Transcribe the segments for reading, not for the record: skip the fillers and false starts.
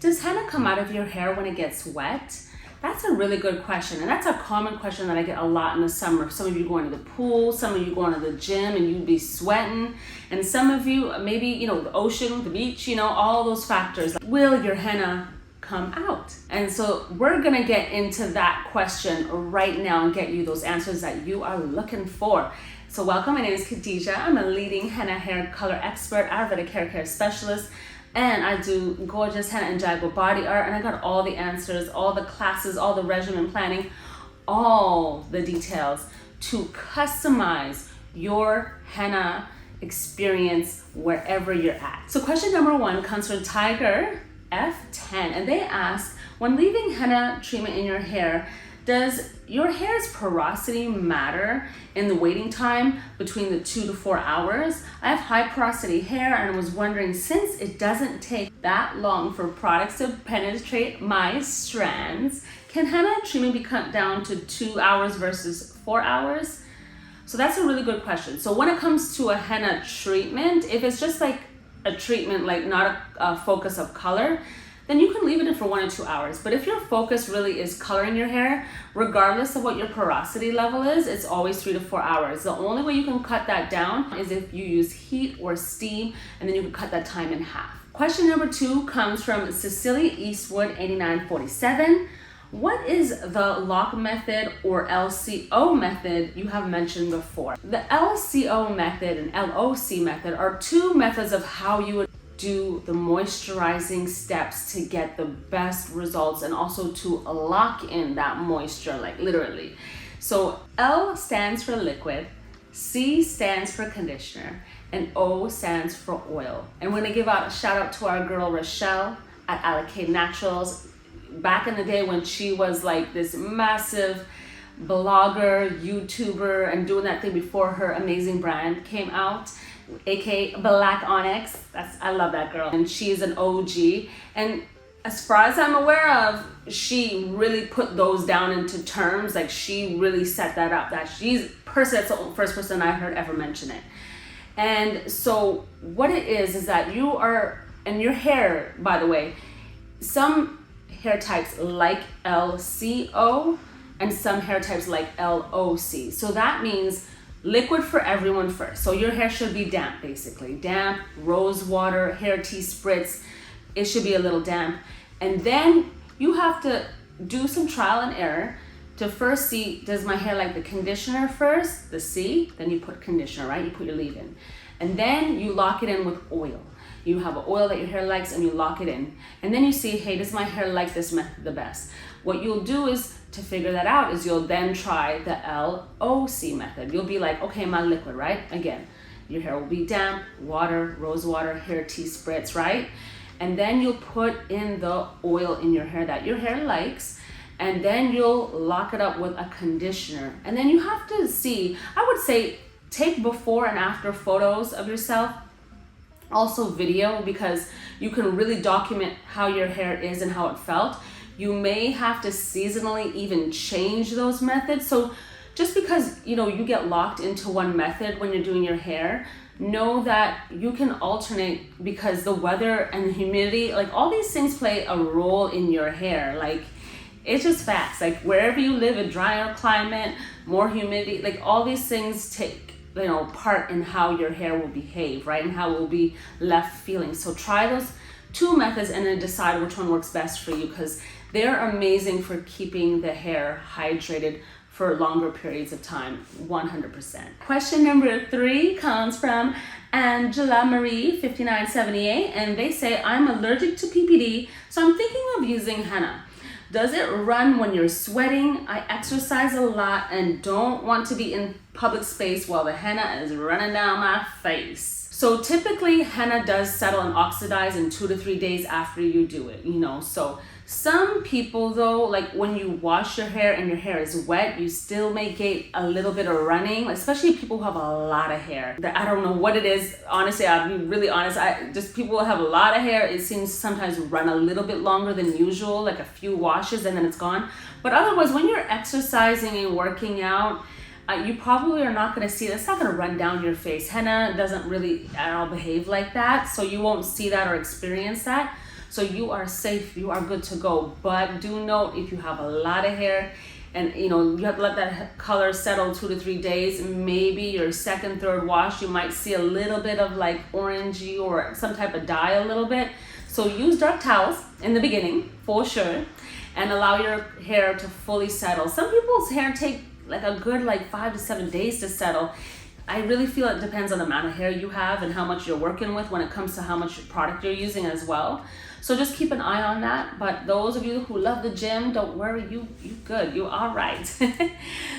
Does henna come out of your hair when it gets wet? That's a really good question, and that's a common question that I get a lot in the summer. Some of you going to the pool, some of you going to the gym and you'd be sweating, and some of you maybe, the ocean, the beach, all those factors. Will your henna come out? And so we're gonna get into that question right now and get you those answers that you are looking for. So welcome, my name is Khadija. I'm a leading henna hair color expert, Ayurvedic hair care specialist, and I do gorgeous henna and Ayurvedic body art, and I got all the answers, all the classes, all the regimen planning, all the details to customize your henna experience wherever you're at. So question number 1 comes from Tiger F10, and they ask, when leaving henna treatment in your hair, does your hair's porosity matter in the waiting time between the 2 to 4 hours? I have high porosity hair and I was wondering, since it doesn't take that long for products to penetrate my strands, can henna treatment be cut down to 2 hours versus 4 hours? So that's a really good question. So when it comes to a henna treatment, if it's just like a treatment, like not a focus of color, then you can leave it in for 1 or 2 hours. But if your focus really is coloring your hair, regardless of what your porosity level is, it's always 3 to 4 hours. The only way you can cut that down is if you use heat or steam, and then you can cut that time in half. Question number 2 comes from Cecilia Eastwood 8947. What is the lock method or LCO method you have mentioned before? The LCO method and LOC method are 2 methods of how you would do the moisturizing steps to get the best results and also to lock in that moisture, like literally. So L stands for liquid, C stands for conditioner, and O stands for oil. And we're gonna give out a shout out to our girl Rochelle at Allocate Naturals. Back in the day when she was like this massive blogger, YouTuber, and doing that thing before her amazing brand came out, aka Black Onyx. I love that girl, and she's an OG, and as far as I'm aware of, she really put those down into terms. Like, she really set that up, that that's the first person I heard ever mention it. And so what it is that you are, and your hair, by the way, some hair types like LCO and some hair types like LOC. So that means liquid for everyone first. So your hair should be damp, basically. Damp, rose water, hair tea spritz. It should be a little damp. And then you have to do some trial and error to first see, does my hair like the conditioner first, the C, then you put conditioner, right? You put your leave-in. And then you lock it in with oil. You have an oil that your hair likes and you lock it in. And then you see, hey, does my hair like this method the best? What you'll do is, to figure that out, is you'll then try the LOC method. You'll be like, okay, my liquid, right? Again, your hair will be damp, water, rose water, hair tea spritz, right? And then you'll put in the oil in your hair that your hair likes, and then you'll lock it up with a conditioner. And then you have to see, I would say, take before and after photos of yourself, also video, because you can really document how your hair is and how it felt. You may have to seasonally even change those methods. So just because you get locked into one method when you're doing your hair, know that you can alternate, because the weather and the humidity, like all these things play a role in your hair. Like, it's just facts. Like, wherever you live, a drier climate, more humidity, like all these things take part in how your hair will behave, right? And how it will be left feeling. So try those 2 methods and then decide which one works best for you, because they're amazing for keeping the hair hydrated for longer periods of time, 100%. Question number 3 comes from Angela Marie 5978, and they say, I'm allergic to PPD, so I'm thinking of using henna. Does it run when you're sweating? I exercise a lot and don't want to be in public space while the henna is running down my face. So typically henna does settle and oxidize in 2 to 3 days after you do it, so some people though, like when you wash your hair and your hair is wet, you still may get a little bit of running, especially people who have a lot of hair. I don't know what it is. Honestly, I'll be really honest. Just people who have a lot of hair, it seems to sometimes run a little bit longer than usual, like a few washes and then it's gone. But otherwise, when you're exercising and working out, you probably are not going to see it. It's not going to run down your face. Henna doesn't really at all behave like that, so you won't see that or experience that. So you are safe, you are good to go. But do note, if you have a lot of hair and you have to let that color settle 2 to 3 days, maybe your second, third wash, you might see a little bit of like orangey or some type of dye a little bit. So use dark towels in the beginning for sure, and allow your hair to fully settle. Some people's hair take like a good 5 to 7 days to settle. I really feel it depends on the amount of hair you have and how much you're working with when it comes to how much product you're using as well. So just keep an eye on that. But those of you who love the gym, don't worry, you good, you all right.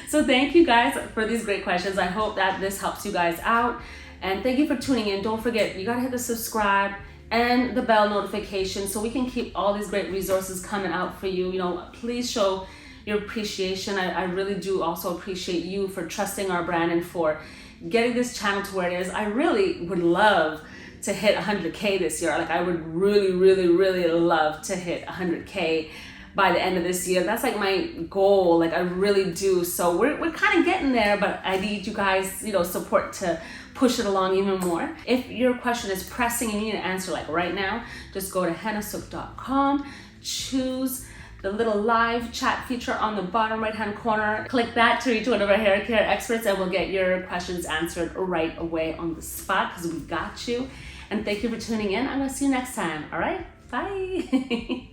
So thank you guys for these great questions. I hope that this helps you guys out. And thank you for tuning in. Don't forget, you gotta hit the subscribe and the bell notification so we can keep all these great resources coming out for you. Please show your appreciation. I really do also appreciate you for trusting our brand and for getting this channel to where it is. I really would love to hit 100K this year. I would really, really, really love to hit 100K by the end of this year. That's my goal. I really do. So we're kind of getting there, but I need you guys, support to push it along even more. If your question is pressing and you need an answer right now, just go to hennasooq.com, choose the little live chat feature on the bottom right hand corner. Click that to reach one of our hair care experts and we'll get your questions answered right away on the spot because we got you. And thank you for tuning in. I'm gonna see you next time. All right, bye.